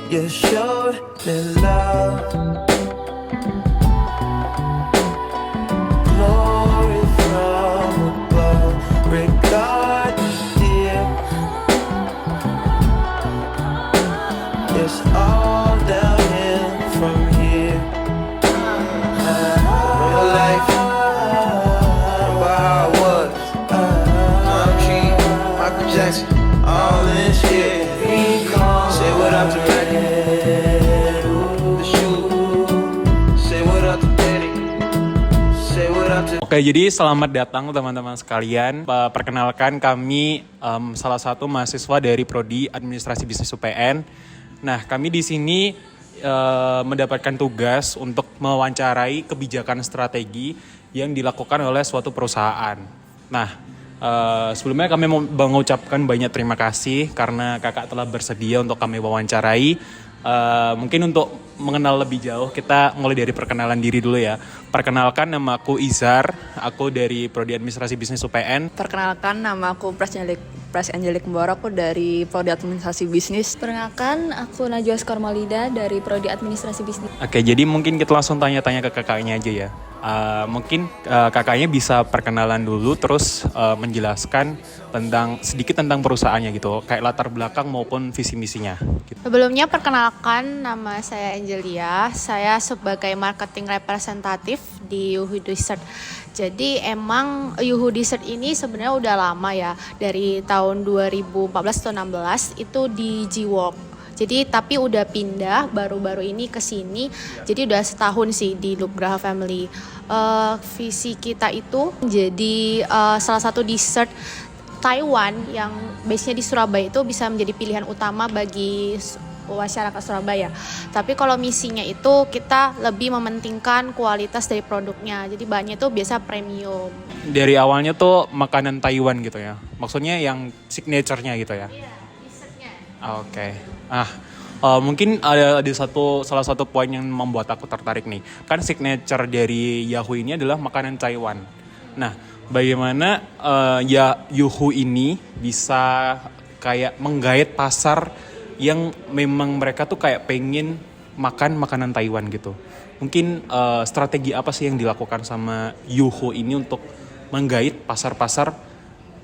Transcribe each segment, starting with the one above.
you showed me love. Glory from above, regardless, dear. It's all downhill from here. Real life, remember how it was. I'm King, Michael Jackson, all this shit. Say what up to Reggie, the shoe. Say what up to Danny. Say what up to. Oke, jadi selamat datang teman-teman sekalian. Perkenalkan kami salah satu mahasiswa dari Prodi Administrasi Bisnis UPN. Nah, kami di sini mendapatkan tugas untuk mewawancarai kebijakan strategi yang dilakukan oleh suatu perusahaan. Nah, sebelumnya kami mau mengucapkan banyak terima kasih karena kakak telah bersedia untuk kami wawancarai. Mungkin untuk mengenal lebih jauh, kita mulai dari perkenalan diri dulu ya. Perkenalkan, nama aku Izar, aku dari Prodi Administrasi Bisnis UPN. Perkenalkan, nama aku Pras Angelik Mbora, aku dari Prodi Administrasi Bisnis. Perkenalkan, aku Najwa Skormalida dari Prodi Administrasi Bisnis. Oke, jadi mungkin kita langsung tanya-tanya ke kakaknya aja ya. Mungkin kakaknya bisa perkenalan dulu, terus menjelaskan sedikit tentang perusahaannya gitu, kayak latar belakang maupun visi misinya. Gitu. Sebelumnya perkenalkan, nama saya Angelia. Saya sebagai marketing representatif di Yuhu Dessert. Jadi emang Yuhu Dessert ini sebenarnya udah lama ya, dari tahun 2014 atau 16 itu di G-Walk. Jadi tapi udah pindah baru-baru ini ke sini. Jadi udah setahun sih di Nugraha Family. Visi kita itu jadi salah satu dessert Taiwan yang base-nya di Surabaya itu bisa menjadi pilihan utama bagi masyarakat Surabaya. Tapi kalau misinya itu kita lebih mementingkan kualitas dari produknya. Jadi bahannya itu biasa premium. Dari awalnya tuh makanan Taiwan gitu ya. Maksudnya yang signature-nya gitu ya. Iya, dessertnya. Oke. Mungkin ada salah satu poin yang membuat aku tertarik nih. Kan signature dari Yuhu ini adalah makanan Taiwan. Nah, bagaimana Yuhu ini bisa kayak menggait pasar yang memang mereka tuh kayak pengen makan makanan Taiwan gitu. Mungkin strategi apa sih yang dilakukan sama Yuhu ini untuk menggait pasar-pasar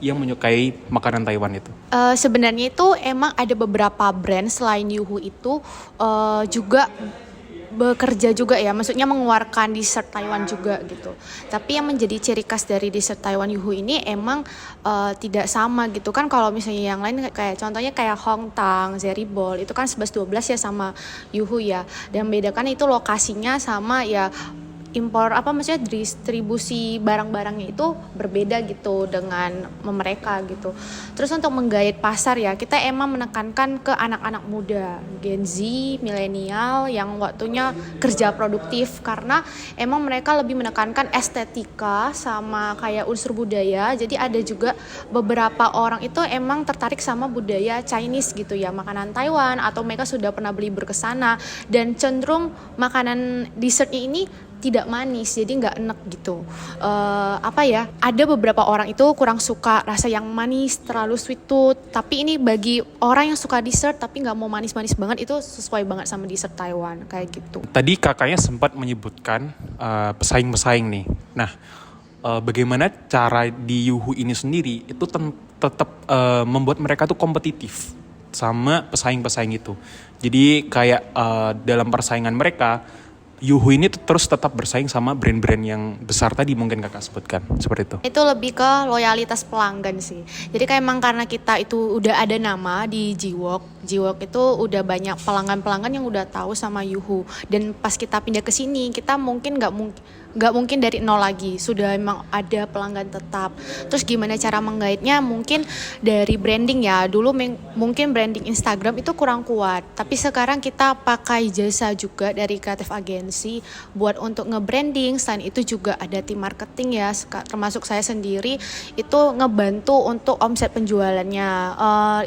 yang menyukai makanan Taiwan itu? Sebenarnya itu emang ada beberapa brand selain Yuhu itu juga bekerja juga ya, maksudnya mengeluarkan dessert Taiwan juga gitu. Tapi yang menjadi ciri khas dari dessert Taiwan Yuhu ini emang tidak sama gitu kan. Kalau misalnya yang lain kayak contohnya kayak Hong Tang, Zeri Ball itu kan 11-12 ya sama Yuhu ya. Dan membedakan itu lokasinya sama ya, impor maksudnya distribusi barang-barangnya itu berbeda gitu dengan mereka gitu. Terus untuk menggait pasar ya, kita emang menekankan ke anak-anak muda, Gen Z, milenial yang waktunya kerja produktif, karena emang mereka lebih menekankan estetika sama kayak unsur budaya. Jadi ada juga beberapa orang itu emang tertarik sama budaya Chinese gitu ya, makanan Taiwan, atau mereka sudah pernah beli berkesana dan cenderung makanan dessertnya ini tidak manis, jadi nggak enak gitu. Ada beberapa orang itu kurang suka rasa yang manis, terlalu sweet tooth. Tapi ini bagi orang yang suka dessert tapi nggak mau manis-manis banget, itu sesuai banget sama dessert Taiwan kayak gitu. Tadi kakaknya sempat menyebutkan pesaing-pesaing nih. Nah, bagaimana cara di Yuhu ini sendiri itu tetap membuat mereka tuh kompetitif sama pesaing-pesaing itu. Jadi kayak dalam persaingan mereka, Yuhu ini terus tetap bersaing sama brand-brand yang besar tadi mungkin kakak sebutkan, seperti itu. Itu lebih ke loyalitas pelanggan sih. Jadi kayak emang karena kita itu udah ada nama di G-Walk itu udah banyak pelanggan-pelanggan yang udah tahu sama Yuhu. Dan pas kita pindah ke sini, kita mungkin nggak mungkin dari nol lagi, sudah memang ada pelanggan tetap. Terus gimana cara menggaitnya? Mungkin dari branding ya. Dulu mungkin branding Instagram itu kurang kuat, tapi sekarang kita pakai jasa juga dari kreatif agensi buat untuk nge-branding. Selain itu juga ada tim marketing ya, termasuk saya sendiri itu ngebantu untuk omset penjualannya.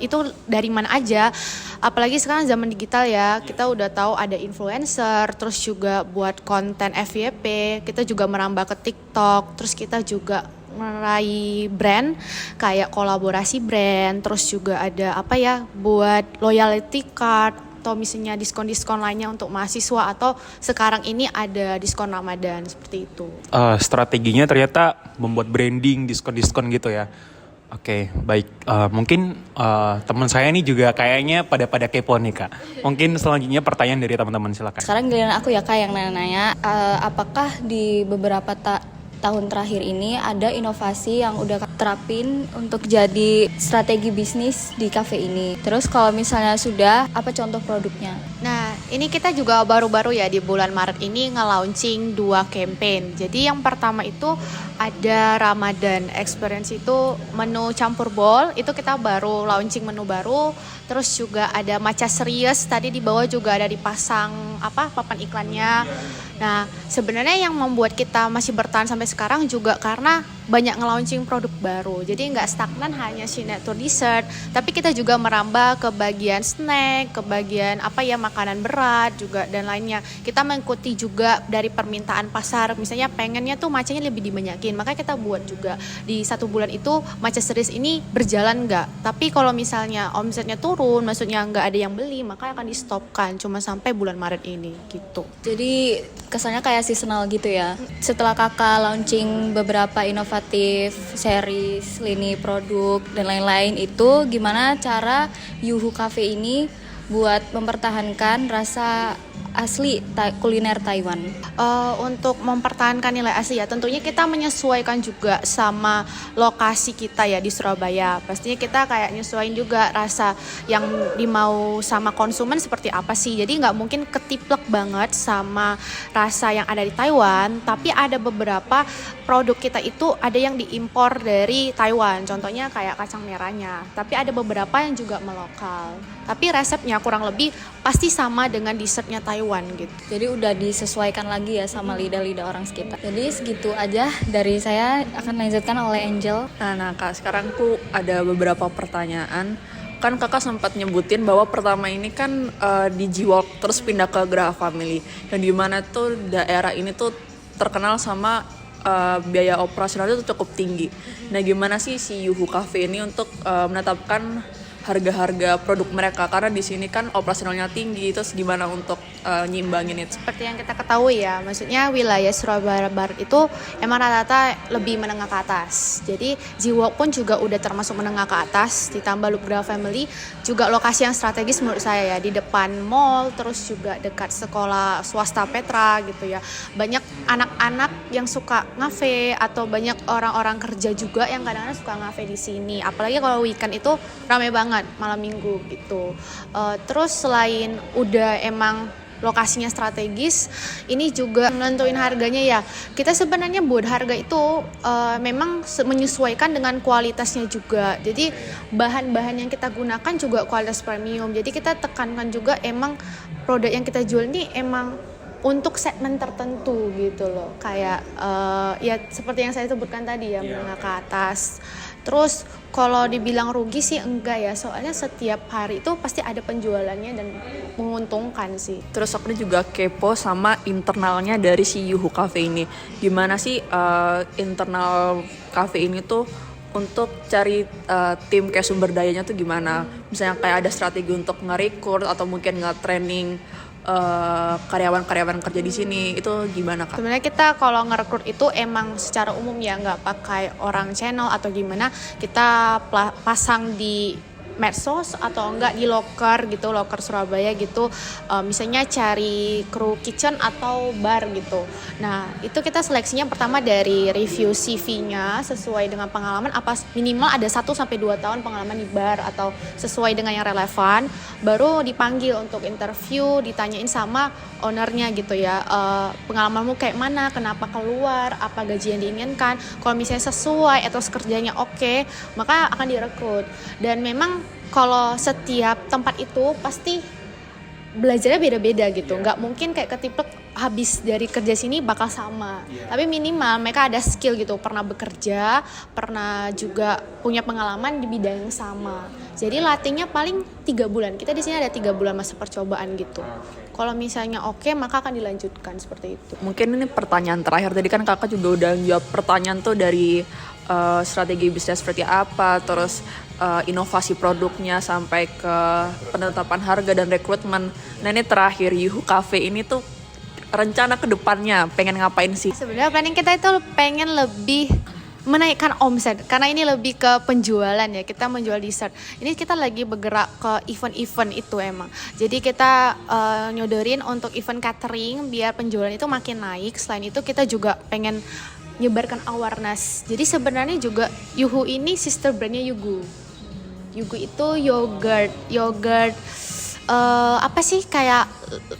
Itu dari mana aja, apalagi sekarang zaman digital ya, kita udah tahu ada influencer, terus juga buat konten FYP, kita juga merambah ke TikTok, terus kita juga meraih brand kayak kolaborasi brand, terus juga ada apa ya buat loyalty card atau misalnya diskon-diskon lainnya untuk mahasiswa, atau sekarang ini ada diskon Ramadan seperti itu. Strateginya ternyata membuat branding, diskon-diskon gitu ya. Oke, baik. Mungkin teman saya nih juga kayaknya pada kepo nih Kak. Mungkin selanjutnya pertanyaan dari teman-teman, silakan. Sekarang giliran aku ya Kak yang nanya-nanya, apakah di beberapa tahun terakhir ini ada inovasi yang udah terapin untuk jadi strategi bisnis di cafe ini? Terus kalau misalnya sudah, apa contoh produknya? Nah, ini kita juga baru-baru ya di bulan Maret ini nge-launching 2 campaign. Jadi yang pertama itu ada Ramadan Experience, itu menu campur bowl, itu kita baru launching menu baru. Terus juga ada Matcha Serius, tadi di bawah juga ada dipasang papan iklannya. Nah, sebenarnya yang membuat kita masih bertahan sampai sekarang juga karena banyak nge-launching produk baru. Jadi nggak stagnan hanya signature dessert, tapi kita juga merambah ke bagian snack, ke bagian makanan berat juga dan lainnya. Kita mengikuti juga dari permintaan pasar. Misalnya pengennya tuh matchanya lebih dibanyakin, makanya kita buat juga di 1 bulan itu Matcha Series ini berjalan nggak. Tapi kalau misalnya omsetnya turun, maksudnya nggak ada yang beli, maka akan di stopkan cuma sampai bulan Maret ini gitu. Jadi kesannya kayak seasonal gitu ya. Setelah kakak launching beberapa inovatif series, lini produk dan lain-lain, itu gimana cara Yuhu Cafe ini buat mempertahankan rasa asli kuliner Taiwan? Untuk mempertahankan nilai asli ya, tentunya kita menyesuaikan juga sama lokasi kita ya di Surabaya. Pastinya kita kayak nyesuaiin juga rasa yang dimau sama konsumen seperti apa sih. Jadi nggak mungkin ketiplek banget sama rasa yang ada di Taiwan, tapi ada beberapa produk kita itu ada yang diimpor dari Taiwan. Contohnya kayak kacang merahnya, tapi ada beberapa yang juga melokal. Tapi resepnya kurang lebih pasti sama dengan dessertnya Taiwan gitu. Jadi udah disesuaikan lagi ya sama lidah-lidah orang sekitar. Jadi segitu aja dari saya, akan dilanjutkan oleh Angel. Nah Kak, sekarang tuh ada beberapa pertanyaan. Kan kakak sempat nyebutin bahwa pertama ini kan di G-Walk terus pindah ke Graha Family, yang dimana tuh daerah ini tuh terkenal sama biaya operasional itu cukup tinggi. Nah gimana sih si Yuhu Cafe ini untuk menetapkan harga-harga produk mereka, karena di sini kan operasionalnya tinggi, terus gimana untuk nyimbangin itu? Seperti yang kita ketahui ya, maksudnya wilayah Surabaya Barat itu emang rata-rata lebih menengah ke atas. Jadi G-Walk pun juga udah termasuk menengah ke atas, ditambah Loop Graha Family juga lokasi yang strategis menurut saya ya, di depan mall, terus juga dekat sekolah swasta Petra gitu ya. Banyak anak-anak yang suka ngafe atau banyak orang-orang kerja juga yang kadang-kadang suka ngafe di sini. Apalagi kalau weekend itu ramai banget malam minggu gitu. Terus selain udah emang lokasinya strategis, ini juga menentuin harganya ya. Kita sebenarnya buat harga itu memang menyesuaikan dengan kualitasnya juga. Jadi bahan-bahan yang kita gunakan juga kualitas premium. Jadi kita tekankan juga emang produk yang kita jual ini emang untuk segmen tertentu gitu loh. Kayak ya seperti yang saya sebutkan tadi ya, menengah ke atas. Terus kalau dibilang rugi sih enggak ya, soalnya setiap hari itu pasti ada penjualannya dan menguntungkan sih. Terus aku juga kepo sama internalnya dari si Yuhu Cafe ini. Gimana sih internal cafe ini tuh untuk cari tim kayak sumber dayanya tuh gimana? Misalnya kayak ada strategi untuk nge-recruit atau mungkin nge-training karyawan-karyawan kerja di sini, itu gimana Kak? Sebenarnya kita kalau ngerekrut itu emang secara umum ya, nggak pakai orang channel atau gimana, kita pasang di medsos atau enggak di loker gitu, loker Surabaya gitu, misalnya cari kru kitchen atau bar gitu. Nah itu kita seleksinya pertama dari review CV-nya sesuai dengan pengalaman, apa minimal ada 1-2 tahun pengalaman di bar atau sesuai dengan yang relevan, baru dipanggil untuk interview, ditanyain sama ownernya gitu ya, pengalamanmu kayak mana, kenapa keluar, apa gaji yang diinginkan. Kalau misalnya sesuai, etos kerjanya oke, maka akan direkrut. Dan memang kalau setiap tempat itu pasti belajarnya beda-beda gitu, nggak mungkin kayak ketiplek habis dari kerja sini bakal sama. Tapi minimal mereka ada skill gitu, pernah bekerja, pernah juga punya pengalaman di bidang yang sama. Jadi latihnya paling 3 bulan. Kita di sini ada 3 bulan masa percobaan gitu. Kalau misalnya oke, maka akan dilanjutkan seperti itu. Mungkin ini pertanyaan terakhir, tadi kan kakak juga udah jawab pertanyaan tuh dari strategi bisnis seperti apa, terus inovasi produknya sampai ke penetapan harga dan rekrutmen. Nah ini terakhir Yuhu Cafe ini tuh rencana ke depannya pengen ngapain sih? Sebenarnya planning kita itu pengen lebih menaikkan omset karena ini lebih ke penjualan ya, kita menjual dessert. Ini kita lagi bergerak ke event-event itu emang. Jadi kita nyodorin untuk event catering biar penjualan itu makin naik. Selain itu kita juga pengen nyebarkan awareness. Jadi sebenarnya juga Yuhu ini sister brandnya Yugu. Yugu itu yogurt apa sih kayak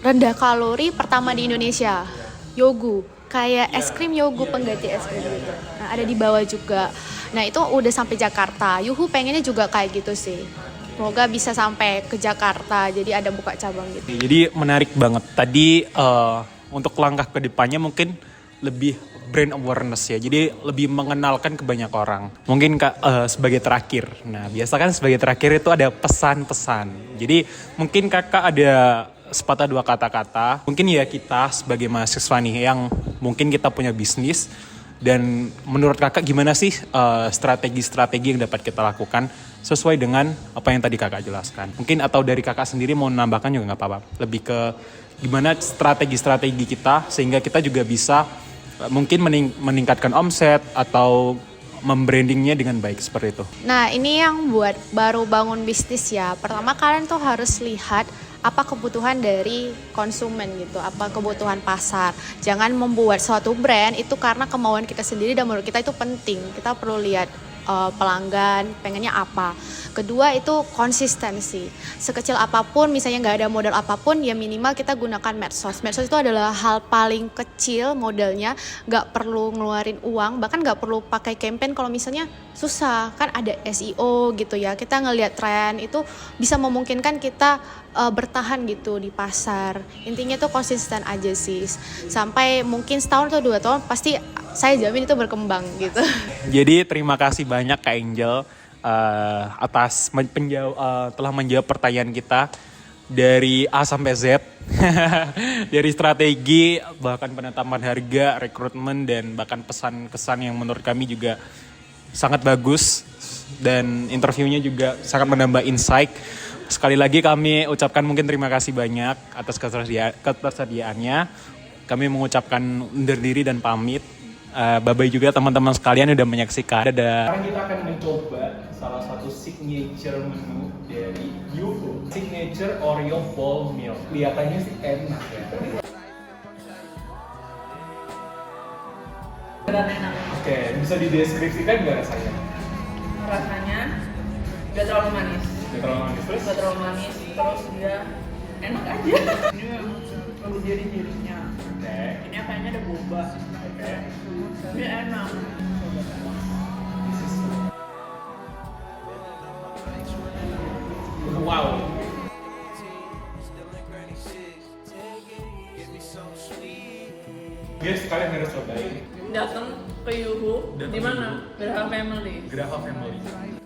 rendah kalori pertama di Indonesia. Yogu kayak es krim Yogu pengganti es krim gitu. Nah, ada di bawah juga. Nah, itu udah sampai Jakarta. Yuhu pengennya juga kayak gitu sih. Semoga bisa sampai ke Jakarta. Jadi ada buka cabang gitu. Jadi menarik banget. Tadi untuk langkah ke depannya mungkin lebih brand awareness ya. Jadi lebih mengenalkan ke banyak orang. Mungkin sebagai terakhir. Nah, biasa kan sebagai terakhir itu ada pesan-pesan. Jadi mungkin kakak ada sepatah dua kata-kata. Mungkin ya kita sebagai mahasiswa nih yang mungkin kita punya bisnis. Dan menurut kakak gimana sih strategi-strategi yang dapat kita lakukan sesuai dengan apa yang tadi kakak jelaskan. Mungkin atau dari kakak sendiri mau menambahkan juga gak apa-apa. Lebih ke gimana strategi-strategi kita sehingga kita juga bisa mungkin meningkatkan omset atau membrandingnya dengan baik seperti itu. Nah, ini yang buat baru bangun bisnis ya. Pertama kalian tuh harus lihat apa kebutuhan dari konsumen gitu, apa kebutuhan pasar. Jangan membuat suatu brand itu karena kemauan kita sendiri dan menurut kita itu penting. Kita perlu lihat pelanggan pengennya apa. Kedua itu konsistensi. Sekecil apapun, misalnya nggak ada modal apapun, ya minimal kita gunakan medsos. Medsos itu adalah hal paling kecil modalnya, nggak perlu ngeluarin uang, bahkan nggak perlu pakai campaign kalau misalnya susah. Kan ada SEO gitu ya, kita ngelihat tren itu bisa memungkinkan kita bertahan gitu di pasar. Intinya tuh konsisten aja sih. Sampai mungkin setahun atau 2 tahun pasti saya jamin itu berkembang gitu. Jadi terima kasih banyak Kak Angel atas telah menjawab pertanyaan kita dari A sampai Z. Dari strategi, bahkan penetapan harga, rekrutmen, dan bahkan pesan-kesan yang menurut kami juga sangat bagus. Dan interviewnya juga sangat menambah insight. Sekali lagi kami ucapkan mungkin terima kasih banyak atas ketersediaannya. Kami mengucapkan undur diri dan pamit. Bye-bye juga teman-teman sekalian udah menyaksikan. Sekarang kita akan mencoba salah satu signature menu dari Yuhu. Signature Oreo Ball Milk. Kelihatannya sih enak ya. Dan enak. Oke, bisa dideskripsikan nggak rasanya? Rasanya gak terlalu manis. Nggak terlalu manis terus? Gak terlalu manis, terus dia enak aja. Ini perlu jari-jarinya. Oke. Ini kayaknya ada boba. Oke. Ini enak. Wow. Guys, kalian harus cobain. Datang ke Yuhu di mana? Geraha Family. Geraha Family.